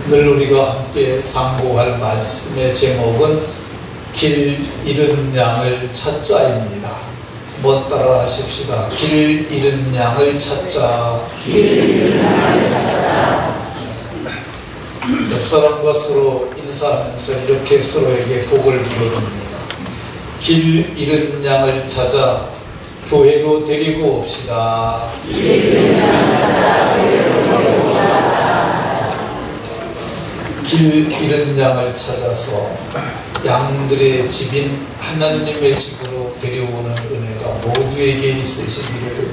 오늘 우리가 함께 상고할 말씀의 제목은 길 잃은 양을 찾자입니다. 한번 따라 하십시다. 길 잃은 양을 찾자. 길 잃은 양을 찾자. 옆 사람과 서로 인사하면서 이렇게 서로에게 복을 빌어줍니다. 길 잃은 양을 찾아 교회로 데리고 옵시다. 길 잃은 양을 찾아 교회로 데리고 옵시다. 길 잃은 양을 찾아서 양들의 집인 하나님의 집으로 데려오는 은혜가 모두에게 있으시기를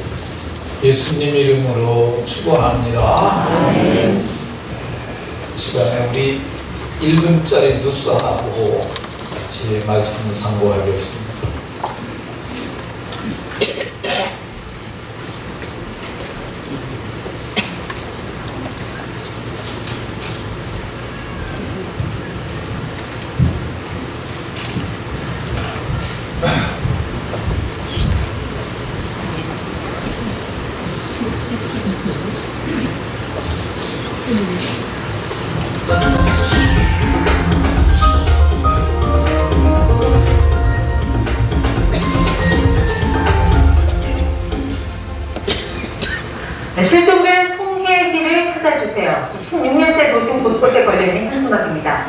예수님 이름으로 축원합니다. 시간에 우리 1분짜리 뉴스 하나 보고 제 말씀을 상고하겠습니다. 실종된 송혜희를 찾아주세요. 16년째 도심 곳곳에 걸려있는 현수막입니다.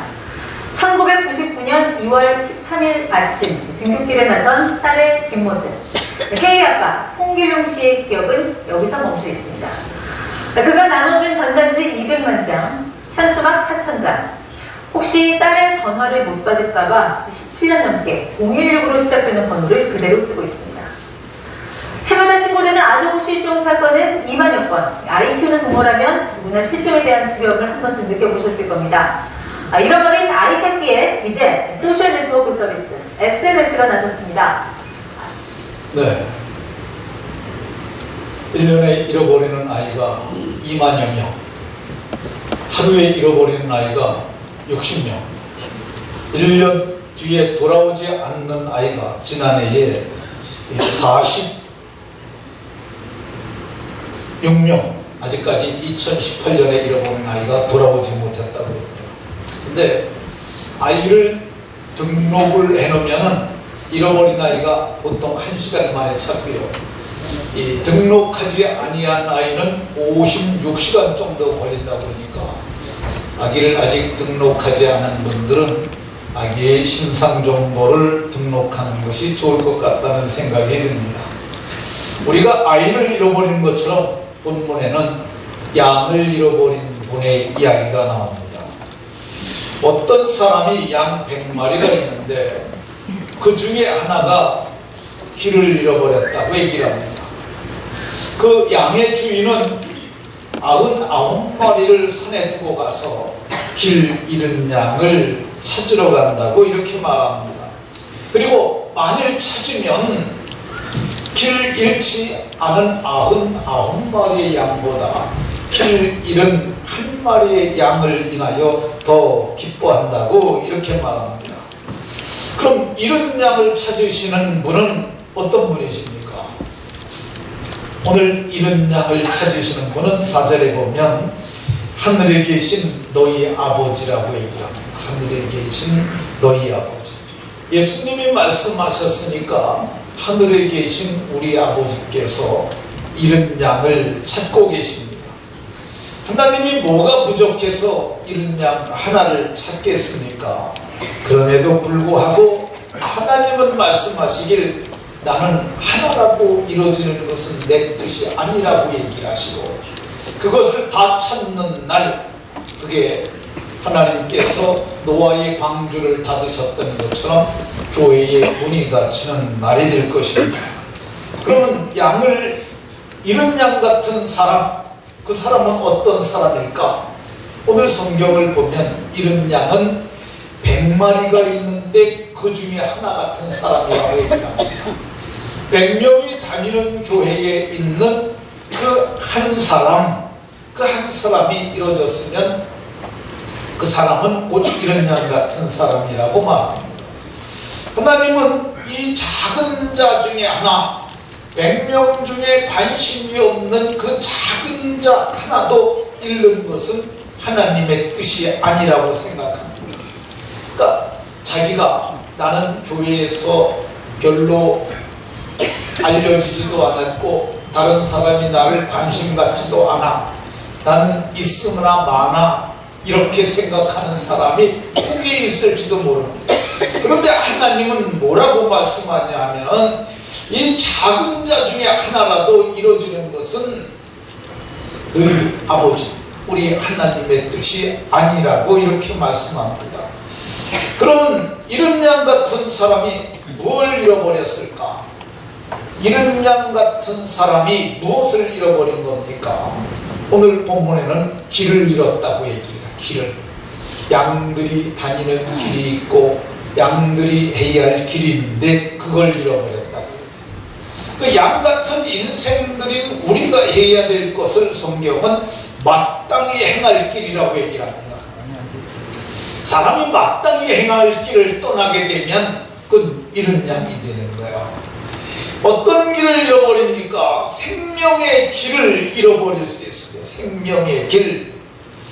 1999년 2월 13일 아침 등굣길에 나선 딸의 뒷모습, 혜희 아빠 송길용 씨의 기억은 여기서 멈춰 있습니다. 그가 나눠준 전단지 200만 장, 현수막 4,000장. 혹시 딸의 전화를 못 받을까봐 17년 넘게 016으로 시작되는 번호를 그대로 쓰고 있습니다. 해마다 신고되는 아동 실종 사건은 2만여 건. 아이 키우는 부모라면 누구나 실종에 대한 두려움을 한 번쯤 느껴보셨을 겁니다. 잃어버린 아이 찾기에 이제 소셜 네트워크 서비스 SNS가 나섰습니다. 네. 1년에 잃어버리는 아이가 2만여 명, 하루에 잃어버리는 아이가 60명, 1년 뒤에 돌아오지 않는 아이가 지난해에 46명, 아직까지 2018년에 잃어버린 아이가 돌아오지 못했다고 합니다. 근데 아이를 등록을 해놓으면은 잃어버린 아이가 보통 1시간 만에 찾고요. 이 등록하지 아니한 아이는 56시간 정도 걸린다고 그러니까 아기를 아직 등록하지 않은 분들은 아기의 신상정보를 등록하는 것이 좋을 것 같다는 생각이 듭니다. 우리가 아이를 잃어버리는 것처럼 본문에는 양을 잃어버린 분의 이야기가 나옵니다. 어떤 사람이 양 100마리가 있는데 그 중에 하나가 길을 잃어버렸다고 얘기를 합니다. 그 양의 주인은 99마리를 산에 두고 가서 길 잃은 양을 찾으러 간다고 이렇게 말합니다. 그리고 만일 찾으면 길 잃지 않은 99마리의 양보다 길 잃은 한 마리의 양을 인하여 더 기뻐한다고 이렇게 말합니다. 그럼 잃은 양을 찾으시는 분은 어떤 분이십니까? 오늘 잃은 양을 찾으시는 분은 4절에 보면 하늘에 계신 너희 아버지라고 얘기합니다. 하늘에 계신 너희 아버지. 예수님이 말씀하셨으니까 하늘에 계신 우리 아버지께서 잃은 양을 찾고 계십니다. 하나님이 뭐가 부족해서 잃은 양 하나를 찾겠습니까? 그럼에도 불구하고 하나님은 말씀하시길 나는 하나라도 이루어지는 것은 내 뜻이 아니라고 얘기를 하시고 그것을 다 찾는 날 그게 하나님께서 노아의 방주를 닫으셨던 것처럼 교회의 문이 닫히는 날이 될 것입니다. 그러면 양을 잃은 양 같은 사람, 그 사람은 어떤 사람일까? 오늘 성경을 보면 잃은 양은 100마리가 있는데 그 중에 하나 같은 사람이라고 얘기합니다. 100명이 다니는 교회에 있는 그 한 사람, 그 한 사람이 이루어졌으면 그 사람은 곧 잃은 양 같은 사람이라고 말합니다. 하나님은 이 작은 자 중에 하나, 100명 중에 관심이 없는 그 작은 자 하나도 잃는 것은 하나님의 뜻이 아니라고 생각합니다. 그러니까 자기가 나는 교회에서 별로 알려지지도 않았고 다른 사람이 나를 관심 갖지도 않아, 나는 있으나 마나 이렇게 생각하는 사람이 후기에 있을지도 모릅니다. 그런데 하나님은 뭐라고 말씀하냐 하면 이 작은 자 중에 하나라도 이루어지는 것은 너희 아버지 우리 하나님의 뜻이 아니라고 이렇게 말씀합니다. 그러면 이런 양 같은 사람이 뭘 잃어버렸을까? 이런 양 같은 사람이 무엇을 잃어버린 겁니까? 오늘 본문에는 길을 잃었다고 얘기해요. 길을. 양들이 다니는 길이 있고 양들이 해야 할 길이 있는데 그걸 잃어버렸다고 해요. 그 양 같은 인생들인 우리가 해야 될 것을 성경은 마땅히 행할 길이라고 얘기를 합니다. 사람이 마땅히 행할 길을 떠나게 되면 그건 이런 양이 되는 거예요. 어떤 길을 잃어버립니까? 생명의 길을 잃어버릴 수 있어요. 생명의 길.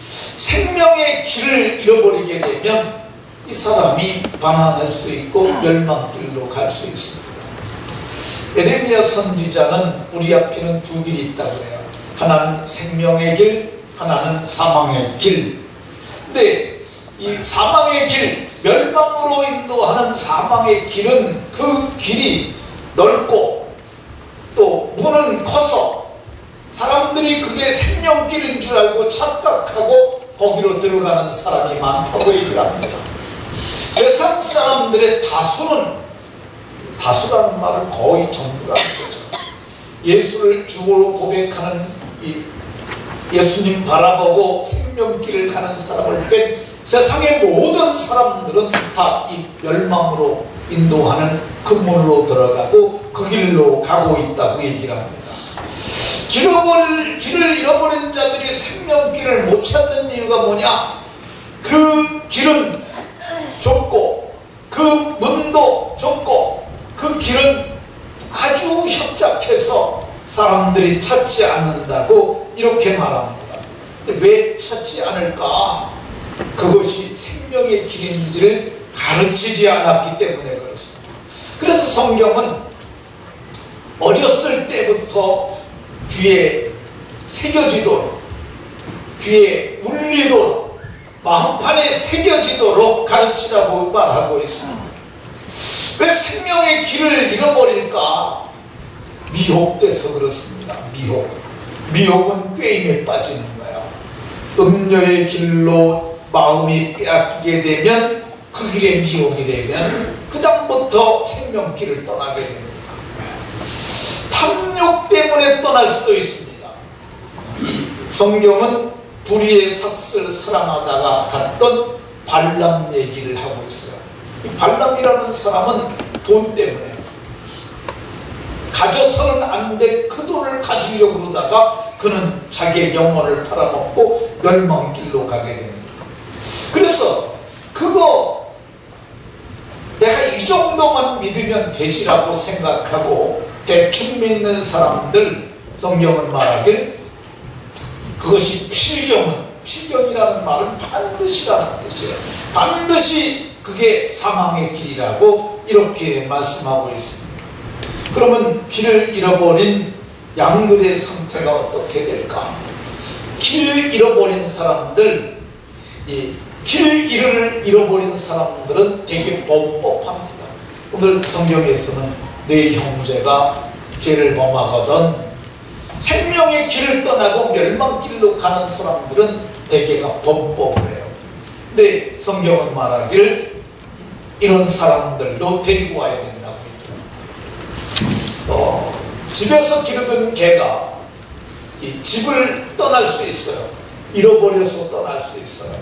생명의 길을 잃어버리게 되면 이 사람이 방황할 수 있고 멸망길로 갈 수 있습니다. 에레미야 선지자는 우리 앞에는 두 길이 있다고 해요. 하나는 생명의 길, 하나는 사망의 길. 근데 이 사망의 길, 멸망으로 인도하는 사망의 길은 그 길이 넓고 또 문은 커서 사람들이 그게 생명길인 줄 알고 착각하고 거기로 들어가는 사람이 많다고 얘기를 합니다. 세상 사람들의 다수라는 말은 거의 전부라는 거죠. 예수를 주로 고백하는 이 예수님 바라보고 생명길을 가는 사람을 뺀 세상의 모든 사람들은 다 이 멸망으로 인도하는 그 문으로 들어가고 그 길로 가고 있다고 얘기를 합니다. 길을 잃어버린 자들이 생명길을 못 찾는 이유가 뭐냐? 그 길은 좁고 그 문도 좁고 그 길은 아주 협착해서 사람들이 찾지 않는다고 이렇게 말합니다. 왜 찾지 않을까? 그것이 생명의 길인지를 가르치지 않았기 때문에 그렇습니다. 그래서 성경은 어렸을 때부터 귀에 새겨지도록, 귀에 울리도록, 마음판에 새겨지도록 가르치라고 말하고 있습니다. 왜 생명의 길을 잃어버릴까? 미혹돼서 그렇습니다. 미혹은 꾀임에 빠지는 거예요. 음료의 길로 마음이 빼앗기게 되면, 그 길에 미혹이 되면 그 다음부터 생명길을 떠나게 됩니다. 탐욕 때문에 떠날 수도 있습니다. 이 성경은 불의의 삭슬 사랑하다가 갔던 발람 얘기를 하고 있어요. 이 발람이라는 사람은 돈 때문에 가져서는 안 될 그 돈을 가지려고 그러다가 그는 자기의 영혼을 팔아먹고 멸망길로 가게 됩니다. 그래서 그거 내가 이 정도만 믿으면 되지라고 생각하고 대충 믿는 사람들, 성경은 말하길 그것이 필경이라는 말은 반드시라는 뜻이에요. 반드시 그게 사망의 길이라고 이렇게 말씀하고 있습니다. 그러면 길을 잃어버린 양들의 상태가 어떻게 될까? 길 잃어버린 사람들, 길 잃어버린 사람들은 되게 뻔뻔합니다. 오늘 성경에서는 네 형제가 죄를 범하거든 생명의 길을 떠나고 멸망길로 가는 사람들은 대개가 범법을 해요. 근데 성경은 말하길 이런 사람들도 데리고 와야 된다고 얘기해요. 집에서 기르던 개가 이 집을 떠날 수 있어요. 잃어버려서 떠날 수 있어요.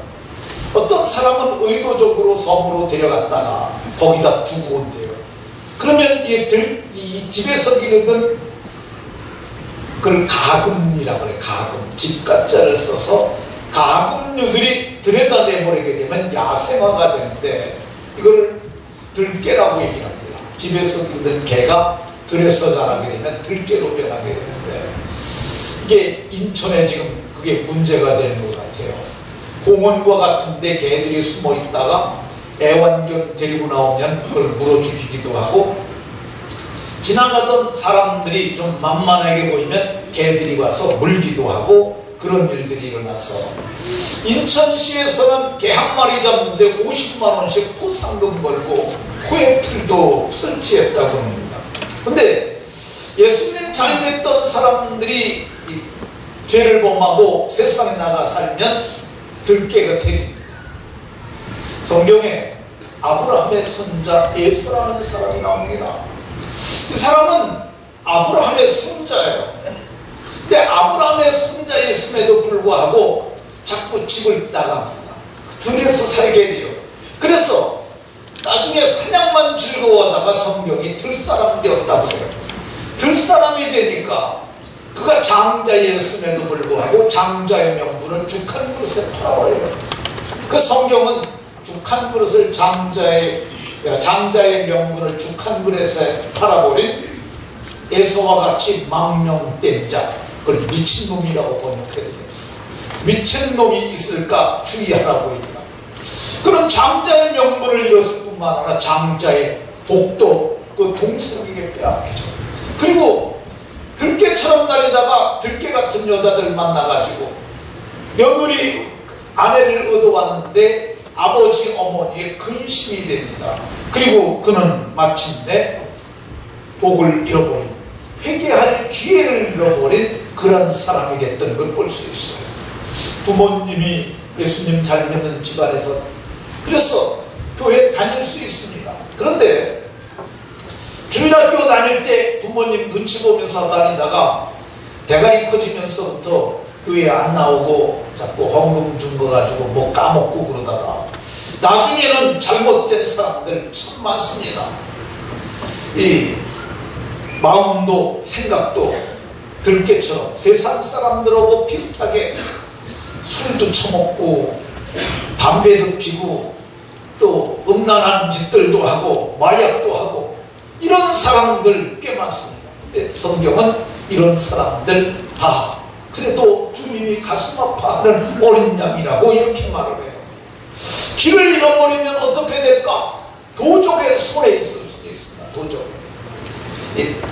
어떤 사람은 의도적으로 섬으로 데려갔다가 거기다 두고 온대요. 그러면 이 집에서 기르던 그걸 가금이라고 그래요. 가금. 집가자를 써서 가금류들이 들여다 내버리게 되면 야생화가 되는데 이걸 들깨라고 얘기를 합니다. 집에서 기르던 개가 들에서 자라게 되면 들깨로 변하게 되는데 이게 인천에 지금 그게 문제가 되는 것 같아요. 공원과 같은데 개들이 숨어 있다가 애완견 데리고 나오면 그걸 물어 죽이기도 하고, 지나가던 사람들이 좀 만만하게 보이면 개들이 와서 물기도 하고, 그런 일들이 일어나서 인천시에서는 개 한 마리 잡는데 50만 원씩 포상금 걸고 코에풀도 설치했다고 합니다. 근데 예수님 잘 믿던 사람들이 죄를 범하고 세상에 나가 살면 들깨가 태집니다. 성경에 아브라함의 손자 에서라는 사람이 나옵니다. 이 사람은 아브라함의 손자예요. 근데 아브라함의 손자였음에도 불구하고 자꾸 집을 나갑니다. 들에서 살게 돼요. 그래서 나중에 사냥만 즐거워하다가 성경이 들사람 되었다고 해요. 들사람이 되니까 그가 장자였음에도 불구하고 장자의 명분을 죽한 그릇에 팔아버려요. 그 성경은 죽한 그릇을 장자의 명분을 죽한 그릇에 팔아버린 에서와 같이 망령된 자, 그걸 미친놈이라고 번역해드립니다. 미친놈이 있을까 주의하라고 얘기합니다. 그럼 장자의 명분을 잃었을 뿐만 아니라 장자의 복도 그 동생에게 빼앗기죠. 그리고 들깨처럼 다니다가 들깨 같은 여자들 만나가지고 며느리 아내를 얻어왔는데 아버지 어머니의 근심이 됩니다. 그리고 그는 마침내 복을 잃어버린, 회개할 기회를 잃어버린 그런 사람이 됐던 걸 볼 수 있어요. 부모님이 예수님 잘 믿는 집안에서, 그래서 교회 다닐 수 있습니다. 그런데 주일학교 다닐 때 부모님 눈치 보면서 다니다가 대가리 커지면서부터 교회 안 나오고 자꾸 헌금 준 거 가지고 뭐 까먹고 그러다가 나중에는 잘못된 사람들 참 많습니다. 이 마음도 생각도 들깨처럼 세상 사람들하고 비슷하게 술도 처먹고 담배도 피고 또 음란한 짓들도 하고 마약도 하고 이런 사람들 꽤 많습니다. 근데 성경은 이런 사람들 다 그래도 주님이 가슴 아파하는 어린 양이라고 이렇게 말을 해요. 길을 잃어버리면 어떻게 될까? 도적의 손에 있을 수도 있습니다.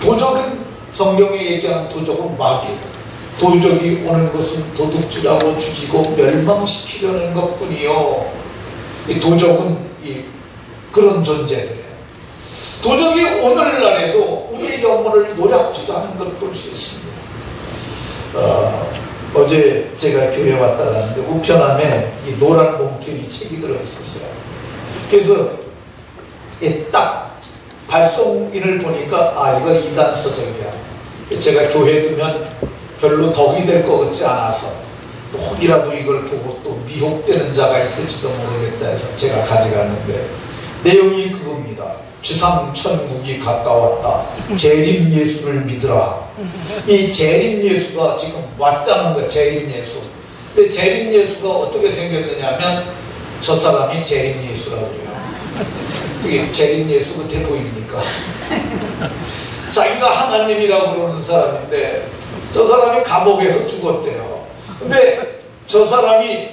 도적은 성경에 얘기하는 도적은 마귀예요. 도적이 오는 것은 도둑질하고 죽이고 멸망시키려는 것뿐이요. 이 도적은 그런 존재들이에요. 도적이 오늘날에도 우리의 영혼을 노략질도 하는 걸 볼 수 있습니다. 어제 제가 교회 왔다 갔는데 우편함에 이 노란 봉투에 책이 들어있었어요. 그래서 딱 발송인을 보니까 이거 이단 서적이야. 제가 교회 두면 별로 덕이 될 것 같지 않아서 또 혹이라도 이걸 보고 또 미혹되는 자가 있을지도 모르겠다 해서 제가 가져갔는데 내용이 그겁니다. 지상천국이 가까웠다. 재림 예수를 믿으라. 이 재림 예수가 지금 왔다는 거예요. 재림 예수. 근데 재림 예수가 어떻게 생겼느냐면 저 사람이 재림 예수라고 해요. 어떻게 재림 예수 끝에 보입니까? 자기가 하나님이라고 그러는 사람인데 저 사람이 감옥에서 죽었대요. 근데 저 사람이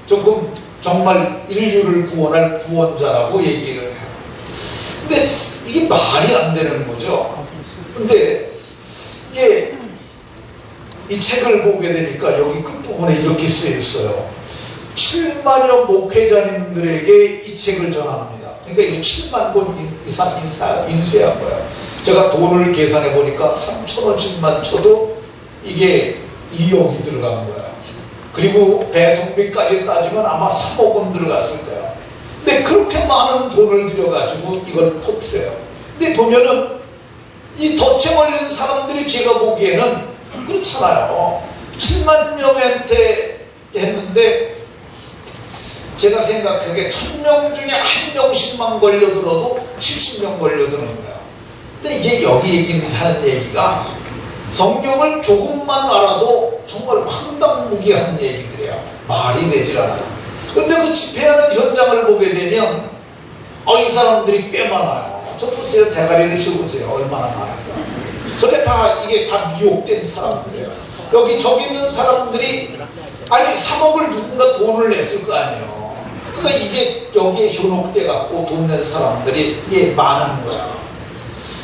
조금 정말 인류를 구원할 구원자라고 얘기를 해요. 근데 이게 말이 안 되는 거죠. 근데 이게 이 책을 보게 되니까 여기 끝부분에 이렇게 쓰여 있어요. 7만여 목회자님들에게 이 책을 전합니다. 그러니까 이 7만 권 이상 인쇄한 거예요. 제가 돈을 계산해 보니까 3,000원씩만 쳐도 이게 2억이 들어간 거야. 그리고 배송비까지 따지면 아마 3억 원 들어갔을 거야. 근데 그렇게 많은 돈을 들여가지고 이걸 퍼뜨려요. 근데 보면은 이 덫에 걸린 사람들이 제가 보기에는 그렇잖아요. 7만 명한테 했는데 제가 생각하기에 1000명 중에 1명씩만 걸려들어도 70명 걸려드는 거야. 근데 이게 여기 하는 얘기가 성경을 조금만 알아도 정말 황당무계한 얘기들이야. 말이 되질 않아요. 그런데 그 집회하는 현장을 보게 되면 이 사람들이 꽤 많아요. 저 보세요. 대가리를 씌워보세요. 얼마나 많을까. 이게 다 미혹된 사람들이에요. 여기 저기 있는 사람들이 아니 3억을 누군가 돈을 냈을 거 아니에요. 그러니까 이게 여기에 현혹돼 갖고 돈 낸 사람들이 이게 많은 거야.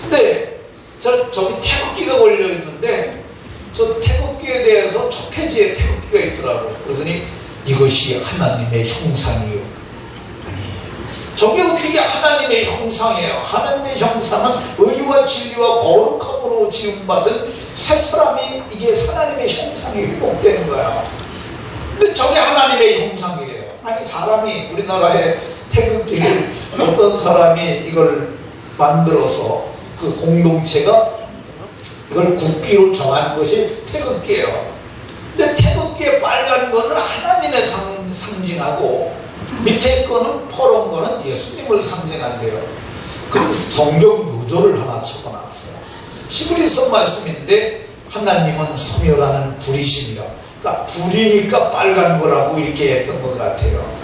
근데 저기 태극기가 걸려 있는데 저 태극기에 대해서 첫 페이지에 태극기가 있더라고. 그러더니 이것이 하나님의 형상이요. 아니, 저게 어떻게 하나님의 형상이에요? 하나님의 형상은 의와 진리와 거룩함으로 지음받은 새 사람이 이게 하나님의 형상이 회복되는 거야. 근데 저게 하나님의 형상이래요. 아니 사람이 우리나라에 태극기를 어떤 사람이 이걸 만들어서 그 공동체가 이걸 국기로 정한 것이 태극기예요. 근데 태극기의 빨간 거는 하나님의 상징하고 밑에 거는 퍼런 거는 예수님을 상징한대요. 그래서 성경 요조를 하나 적어놨어요. 히브리서 말씀인데 하나님은 소멸하는 불이시니라. 그러니까 불이니까 빨간 거라고 이렇게 했던 것 같아요.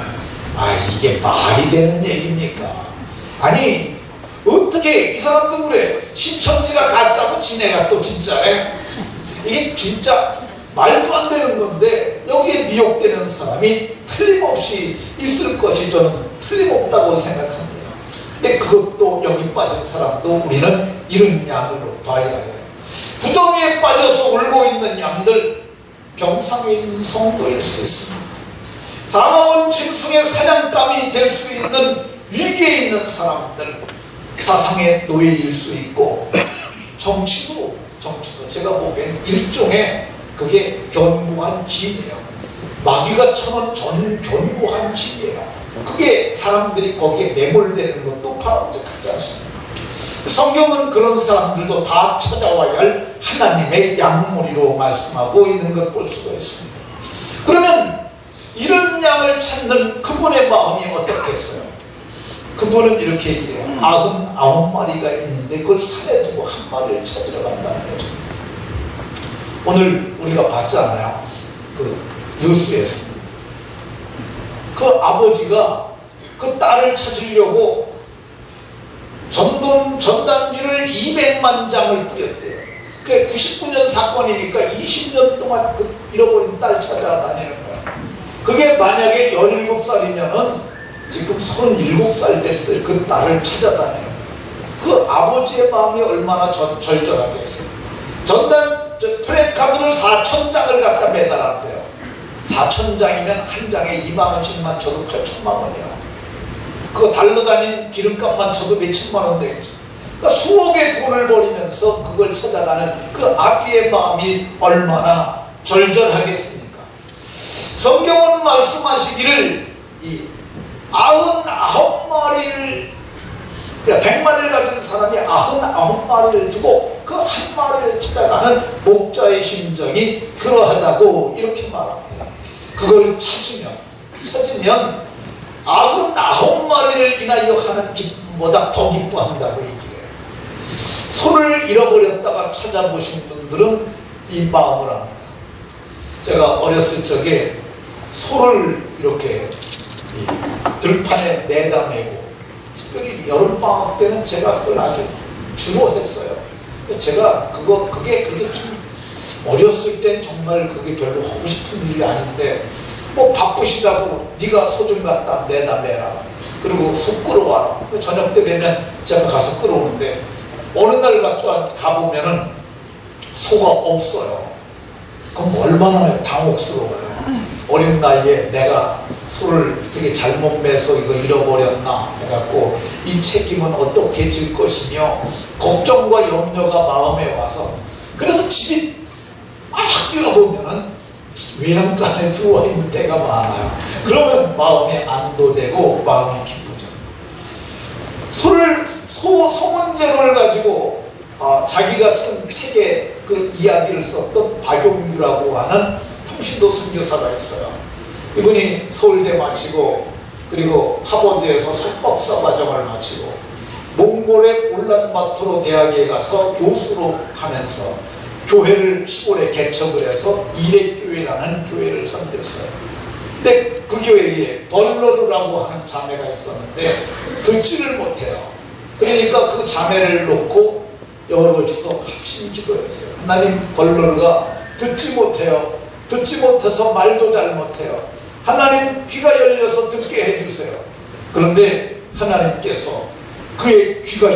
아 이게 말이 되는 얘기입니까? 아니 어떻게 이 사람도 그래. 신천지가 가짜고 지네가 또 진짜래. 이게 진짜 말도 안 되는 건데 여기에 미혹되는 사람이 틀림없이 있을 것이 저는 틀림없다고 생각합니다. 근데 그것도 여기 빠진 사람도 우리는 이런 양으로 봐야 해요. 구덩이에 빠져서 울고 있는 양들 병상에 있는 성도일 수 있습니다. 사망원 짐승의 사냥감이 될 수 있는 위기에 있는 사람들, 사상의 노예일 수 있고 정치도 제가 보기엔 일종의 그게 견고한 짐이에요. 마귀가 쳐놓은 견고한 짐이에요. 그게 사람들이 거기에 매몰되는 것도 바람직하지 않습니다. 성경은 그런 사람들도 다 찾아와야 할 하나님의 양무리로 말씀하고 있는 걸 볼 수가 있습니다. 그러면 이런 양을 찾는 그분의 마음이 어떻겠어요? 그분은 이렇게 얘기해요. 99마리가 있는데 그걸 산에 두고 한 마리를 찾으러 간다는 거죠. 오늘 우리가 봤잖아요. 그 뉴스에서 그 아버지가 그 딸을 찾으려고 전단지를 200만 장을 뿌렸대요. 그게 99년 사건이니까 20년 동안 그 잃어버린 딸 찾아다니는 거야. 그게 만약에 17살이면은 지금 37살 됐어요. 그 딸을 찾아다니는 거야. 그 아버지의 마음이 얼마나 절절하겠어요. 프레카드를 4,000장을 갖다 매달았대요. 4,000장이면 한 장에 2만원씩만 쳐도 8천만 원이야. 그거 달러다닌 기름값만 쳐도 몇천만 원 되겠죠. 그러니까 수억의 돈을 버리면서 그걸 찾아가는 그 아비의 마음이 얼마나 절절하겠습니까? 성경은 말씀하시기를 이 99마리를 그러니까 100마리를 가진 사람이 99마리를 두고 그 한 마리를 찾아가는 목자의 심정이 그러하다고 이렇게 말합니다. 그걸 찾으면 99마리를 인하여 하는 기쁨보다 더 기뻐한다고 얘기해요. 소를 잃어버렸다가 찾아보신 분들은 이 마음을 합니다. 제가 어렸을 적에 소를 이렇게 들판에 내다 메고 특별히 여름방학 때는 제가 그걸 아주 주로 했어요. 제가 그게 좀 어렸을 땐 정말 그게 별로 하고 싶은 일이 아닌데 뭐 바쁘시다고 네가 소 좀 갖다 내다 매라. 그리고 소 끌어와라. 저녁 때 되면 제가 가서 끌어오는데 어느 날 가보면은 소가 없어요. 그럼 얼마나 당혹스러워요. 어린 나이에 내가 소를 되게 잘못 매서 이거 잃어버렸나 해갖고 이 책임은 어떻게 질 것이며 걱정과 염려가 마음에 와서 그래서 집이 막 뛰어보면은 외양간에 들어와 있는 때가 많아요. 그러면 마음이 안도되고 마음이 기쁘죠. 소문제로를 가지고 자기가 쓴 책에 그 이야기를 썼던 박용규라고 하는 평신도 선교사가 있어요. 이분이 서울대 마치고 그리고 하버드에서 석박사 과정을 마치고 몽골의 울란바토르 대학에 가서 교수로 하면서 교회를 시골에 개척을 해서 이레교회라는 교회를 섬겼어요. 근데 그 교회에 벌러르라고 하는 자매가 있었는데 듣지를 못해요. 그러니까 그 자매를 놓고 여럿이서 합심 기도했어요. 하나님, 벌러르가 듣지 못해요. 듣지 못해서 말도 잘 못해요. 하나님 귀가 열려서 듣게 해주세요. 그런데 하나님께서 그의 귀가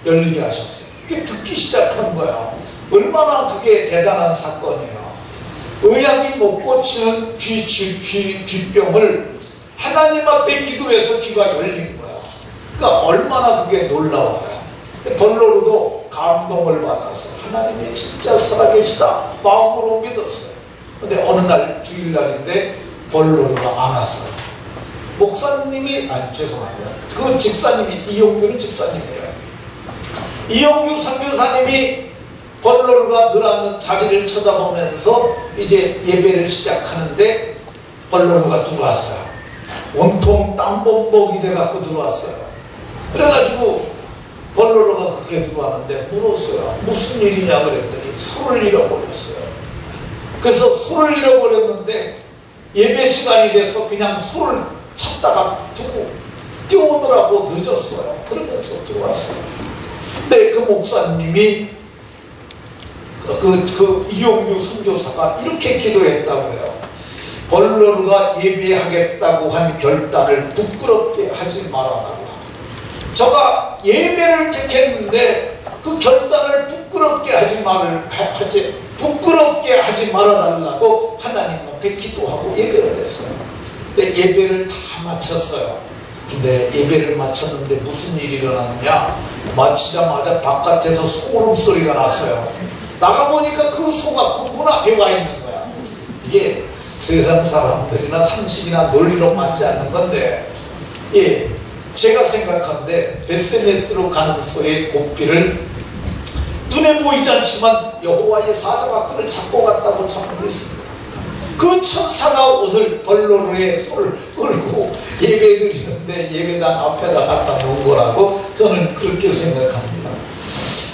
열리게 하셨어요. 그게 듣기 시작한 거야. 얼마나 그게 대단한 사건이에요. 의학이 못 고치는 귀병을 하나님 앞에 기도해서 귀가 열린 거야. 그러니까 얼마나 그게 놀라워요. 벌로로도 감동을 받아서 하나님이 진짜 살아계시다 마음으로 믿었어요. 근데 어느 날 주일날인데 벌로로가 안 왔어요. 목사님이 죄송합니다. 그 집사님이 이용규는 집사님이에요. 이용규 선교사님이 벌로로가 늘 앉는 자리를 쳐다보면서 이제 예배를 시작하는데 벌로로가 들어왔어요. 온통 땀범벅이 돼갖고 들어왔어요. 그래가지고 벌로로가 그렇게 들어왔는데 물었어요. 무슨 일이냐 그랬더니 소를 잃어버렸어요. 그래서 소를 잃어버렸는데 예배 시간이 돼서 그냥 소를 찾다가 두고 뛰어오느라고 늦었어요. 그러면서 들어왔어요. 근데 그 목사님이 그 이용규 선교사가 이렇게 기도했다고 해요. 벌로르가 예배하겠다고 한 결단을 부끄럽게 하지 말아달라. 저가 예배를 택했는데 그 결단을 부끄럽게 하지 말아달라고 하나님 앞에 기도하고 예배를 했어요. 근데 예배를 다 마쳤어요. 근데 예배를 마쳤는데 무슨 일이 일어났냐? 마치자마자 바깥에서 소름 소리가 났어요. 나가보니까 그 소가 그 문 앞에 와 있는 거야. 이게 세상 사람들이나 상식이나 논리로 맞지 않는 건데, 제가 생각하는데 베스메스로 가는 소의 고삐를 눈에 보이지 않지만 여호와의 사자가 그를 잡고 갔다고 전하고 있습니다. 그 천사가 오늘 벌로르의 소를 끌고 예배 드리는데 예배당 앞에다 갖다 놓은 거라고 저는 그렇게 생각합니다.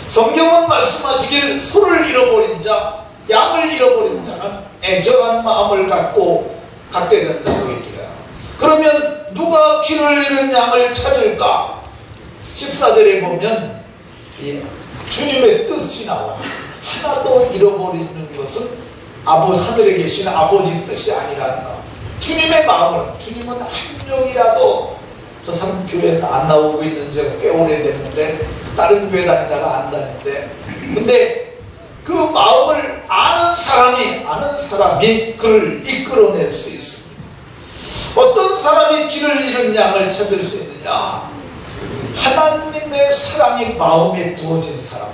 성경은 말씀하시길 소를 잃어버린 자, 양을 잃어버린 자는 애절한 마음을 갖게 된다고 얘기해요. 그러면 누가 길을 잃은 양을 찾을까? 14절에 보면 주님의 뜻이 나와. 하나도 잃어버리는 것은 하늘에 계신 아버지 뜻이 아니라는 거. 주님의 마음은, 주님은 한 명이라도 저 사람 교회에 안 나오고 있는 지가 꽤 오래됐는데 다른 교회 다니다가 안 다닌데, 근데 그 마음을 아는 사람이 그를 이끌어낼 수 있습니다. 어떤 사람이 길을 잃은 양을 찾을 수 있느냐? 하나님의 사랑이 마음에 부어진 사람.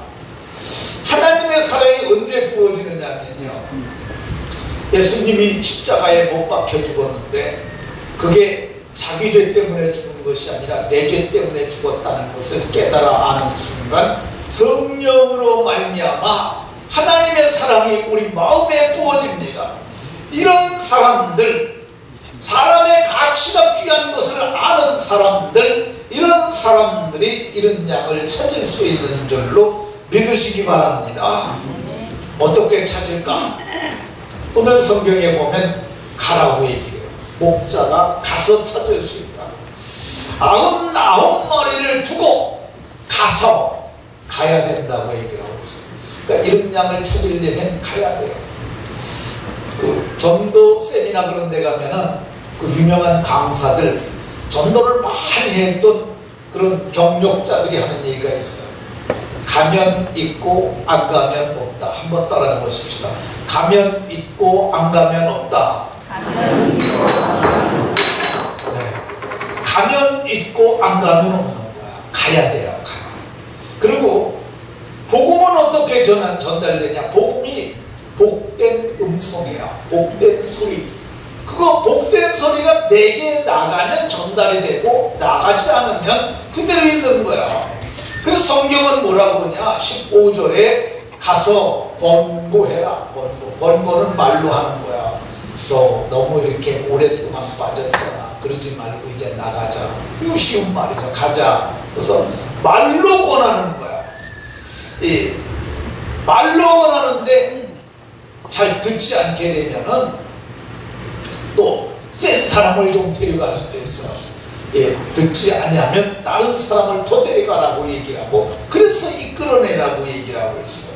하나님의 사랑이 언제 부어지느냐면요, 예수님이 십자가에 못 박혀 죽었는데 그게 자기 죄 때문에 죽은 것이 아니라 내 죄 때문에 죽었다는 것을 깨달아 아는 순간 성령으로 말미암아 하나님의 사랑이 우리 마음에 부어집니다. 이런 사람들, 사람의 가치가 귀한 것을 아는 사람들, 이런 사람들이 이런 양을 찾을 수 있는 줄로 믿으시기 바랍니다. 어떻게 찾을까? 오늘 성경에 보면 가라고 얘기해요. 목자가 가서 찾을 수 있다. 99마리를 두고 가야 된다고 얘기를 하고 있습니다. 그러니까 이런 양을 찾으려면 가야 돼요. 그 전도 세미나 그런 데 가면은 그 유명한 강사들, 전도를 많이 했던 그런 경력자들이 하는 얘기가 있어요. 가면 있고 안 가면 없다. 한번 따라해 보십시다. 가면 있고 안 가면 없다. 가면 있고 안 가면 없는 거야. 가야 돼요. 그리고 복음은 어떻게 전달되냐? 복음이 복된 음성이야. 복된 소리. 그거 복된 소리가 내게 나가면 전달이 되고 나가지 않으면 그대로 있는 거야. 그래서 성경은 뭐라고 그러냐? 15절에 가서 권고해라. 권고는 말로 하는 거야. 너 너무 이렇게 오랫동안 빠졌잖아. 그러지 말고 이제 나가자. 이거 쉬운 말이죠. 가자. 그래서 말로 권하는 거야. 말로 권하는데 잘 듣지 않게 되면은 또 센 사람을 좀 데려갈 수도 있어요. 듣지 아니하면 다른 사람을 더 데려가라고 얘기를 하고, 그래서 이끌어내라고 얘기를 하고 있어요.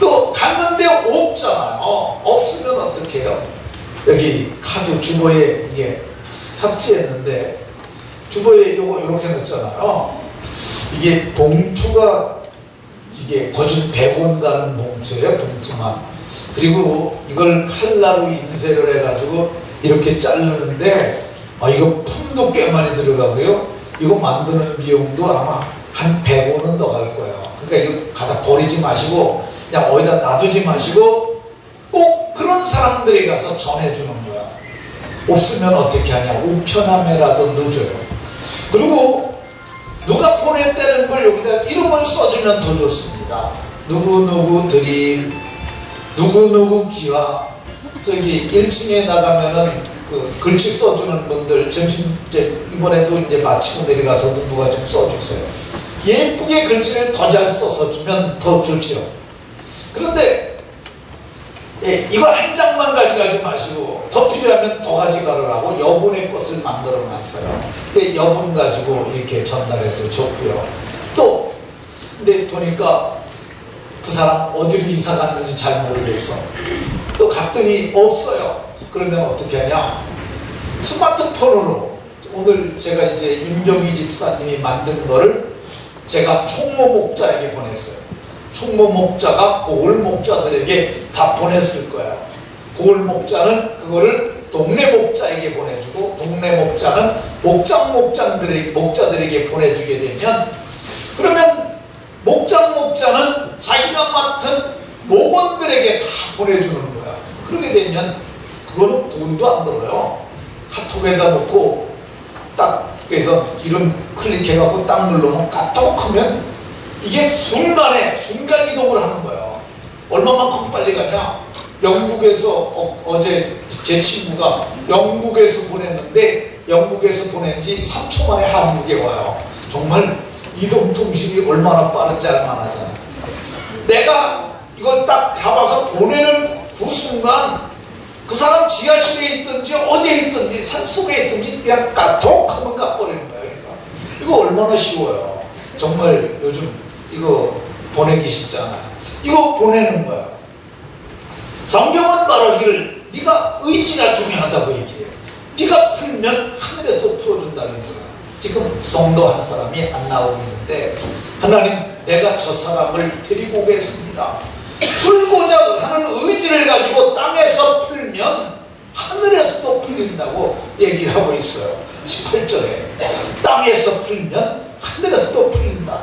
또 갔는데 없잖아요. 없으면 어떻게 해요? 여기 카드 주보에 이게 삭제했는데 주보에 요거 이렇게 넣었잖아요. 이게 봉투가 이게 거진 100원 가는 봉투예요. 봉투만. 그리고 이걸 칼라로 인쇄를 해가지고 이렇게 자르는데 이거 품도 꽤 많이 들어가고요. 이거 만드는 비용도 아마 한 100원은 더 갈 거예요. 그러니까 이거 갖다 버리지 마시고 그냥 어디다 놔두지 마시고 꼭 그런 사람들이 가서 전해주는 거야. 없으면 어떻게 하냐. 우편함에라도 넣어줘요. 그리고 누가 보냈다는 걸 여기다 이름을 써주면 더 좋습니다. 누구누구 드림, 누구누구 기화. 저기 1층에 나가면은 그 글씨 써주는 분들 점심 이번에도 이제 마치고 내려가서 누가 좀 써주세요. 예쁘게 글씨를 더 잘 써서 주면 더 좋지요. 그런데 이거 한 장만 가져가지 마시고 더 필요하면 더 가져가라고 여분의 것을 만들어 놨어요. 근데 여분 가지고 이렇게 전달해도 좋고요. 또 근데 보니까 그 사람 어디로 이사 갔는지 잘 모르겠어. 또 갔더니 없어요. 그러면 어떻게 하냐. 스마트폰으로 오늘 제가 이제 윤정희 집사님이 만든 거를 제가 총무 목자에게 보냈어요. 총무 목자가 고을 목자들에게 다 보냈을 거야. 고을 목자는 그거를 동네 목자에게 보내주고 동네 목자는 목자들에게 보내주게 되면 그러면 목자는 자기가 맡은 목원들에게 다 보내주는 거야. 그렇게 되면 그거는 돈도 안 들어요. 카톡에다 놓고 딱 그래서 이름 클릭해갖고 딱 누르면 까똑 하면 이게 순간 이동을 하는 거예요. 얼마만큼 빨리 가냐. 영국에서 어제 제 친구가 영국에서 보냈는데 영국에서 보낸 지 3초 만에 한국에 와요. 정말 이동통신이 얼마나 빠른지 알만하잖아. 내가 이걸 딱 잡아서 보내는 그 순간 그 사람 지하실에 있든지 어디에 있든지 산속에 있든지 그냥 까톡 하면 가버리는 거예요. 그러니까. 이거 얼마나 쉬워요. 정말 요즘 이거 보내기 쉽잖아요. 이거 보내는 거야. 성경은 말하기를 네가 의지가 중요하다고 얘기해요. 네가 풀면 하늘에서 풀어준다는 거야. 지금 성도 한 사람이 안 나오고 있는데 하나님 내가 저 사람을 데리고 오겠습니다. 풀고자 하는 의지를 가지고 땅에서 풀면 하늘에서도 풀린다고 얘기를 하고 있어요. 18절에 땅에서 풀면 하늘에서도 풀린다.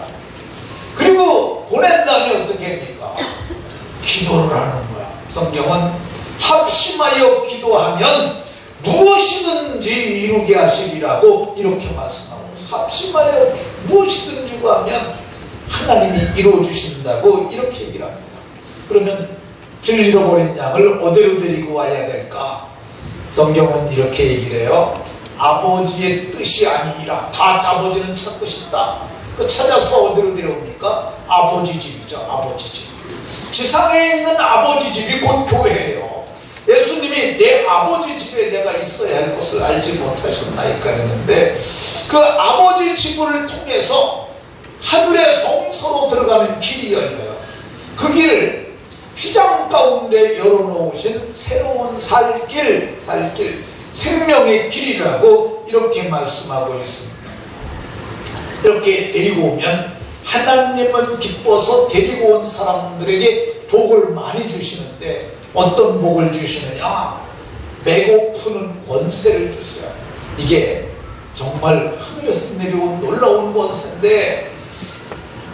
그리고 보낸 다음에 어떻게 합니까? 기도를 하는 거야. 성경은 합심하여 기도하면 무엇이든지 이루게 하시리라고 이렇게 말씀하고 합심하여 무엇이든지 구하면 하나님이 이루어주신다고 이렇게 얘기를 합니다. 그러면 길 잃어버린 양을 어디로 데리고 와야 될까? 성경은 이렇게 얘기를 해요. 아버지의 뜻이 아니니라. 다 아버지는 찾고 싶다. 그 찾아서 어디로 데려옵니까? 아버지 집이죠. 아버지 집. 지상에 있는 아버지 집이 곧 교회예요. 예수님이 내 아버지 집에 내가 있어야 할 것을 알지 못하셨나이까 했는데 그 아버지 집을 통해서 하늘의 성소로 들어가는 길이 열려요. 그 길을 휘장 가운데 열어놓으신 새로운 살길 생명의 길이라고 이렇게 말씀하고 있습니다. 이렇게 데리고 오면 하나님은 기뻐서 데리고 온 사람들에게 복을 많이 주시는데 어떤 복을 주시느냐? 배고프는 권세를 주세요. 이게 정말 하늘에서 내려온 놀라운 권세인데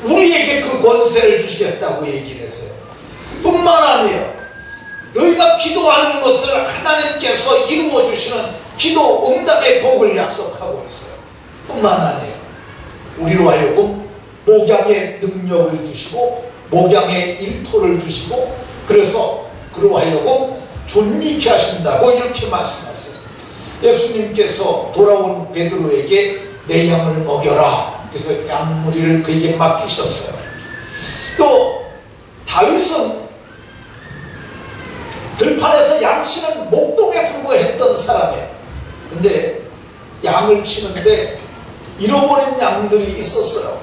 우리에게 그 권세를 주시겠다고 얘기를 했어요. 뿐만 아니에요. 너희가 기도하는 것을 하나님께서 이루어 주시는 기도 응답의 복을 약속하고 있어요. 뿐만 아니에요. 우리로 하여금 목양의 능력을 주시고 목양의 일토를 주시고 그래서 그로 하여금 존귀케 하신다고 이렇게 말씀하세요. 예수님께서 돌아온 베드로에게 내 양을 먹여라. 그래서 양무리를 그에게 맡기셨어요. 또 다윗은 들판에서 양치는 목동에 불과했던 사람이에요. 근데 양을 치는데 잃어버린 양들이 있었어요.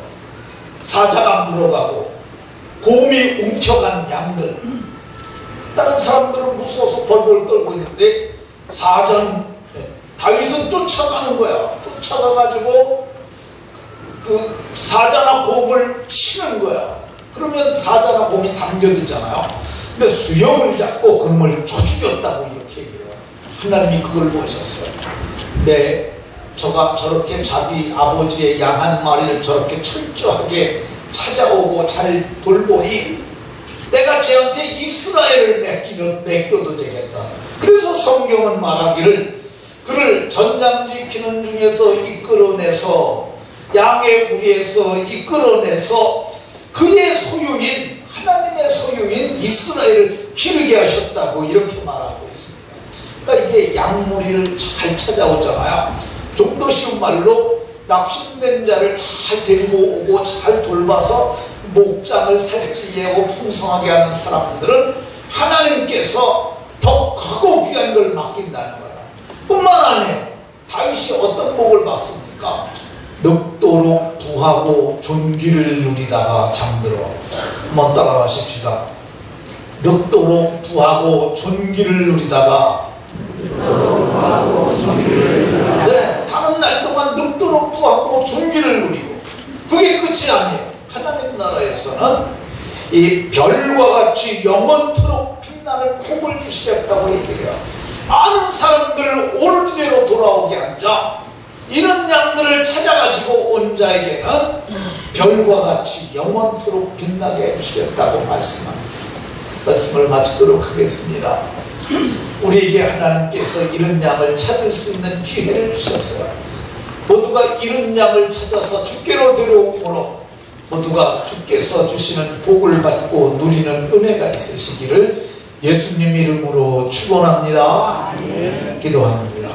사자가 물어가고 곰이 움켜간 양들. 다른 사람들은 무서워서 벌벌 떨고 있는데 사자는 다윗은 쫓아가는 거야. 쫓아가가지고 그 사자나 곰을 치는 거야. 그러면 사자나 곰이 담겨들잖아요. 근데 수염을 잡고 그놈을 쳐 죽였다고 이렇게 얘기해요. 하나님이 그걸 보셨어요. 저가 저렇게 자기 아버지의 양 한 마리를 저렇게 철저하게 찾아오고 잘 돌보니 내가 쟤한테 이스라엘을 맡겨도 되겠다. 그래서 성경은 말하기를 그를 전장지키는 중에서 이끌어내서 양의 무리에서 이끌어내서 그의 소유인 하나님의 소유인 이스라엘을 기르게 하셨다고 이렇게 말하고 있습니다. 그러니까 이게 양무리를 잘 찾아오잖아요. 좀 더 쉬운 말로 낙심된 자를 잘 데리고 오고 잘 돌봐서 목장을 살찌게 하고 풍성하게 하는 사람들은 하나님께서 더 크고 귀한 걸 맡긴다는 거야. 뿐만 아니라 다윗이 어떤 복을 받습니까? 늙도록 부하고 존귀를 누리다가 잠들어. 한번 따라가십시다. 늙도록 부하고 존귀를 누리다가 네, 사는 날 동안 늙도록 부하고 존귀를 누리고 그게 끝이 아니에요. 하나님 나라에서는 이 별과 같이 영원토록 빛나는 복을 주시겠다고 얘기해요. 많은 사람들을 옳은 대로 돌아오게 앉아 이런 양들을 찾아가지고 온 자에게는 별과 같이 영원토록 빛나게 해주시겠다고 말씀합니다. 말씀을 마치도록 하겠습니다. 우리에게 하나님께서 이런 양을 찾을 수 있는 기회를 주셨어요. 모두가 이런 양을 찾아서 주께로 데려오므로 모두가 주께서 주시는 복을 받고 누리는 은혜가 있으시기를 예수님 이름으로 축원합니다. 기도합니다.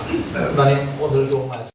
하나님 오늘도 말씀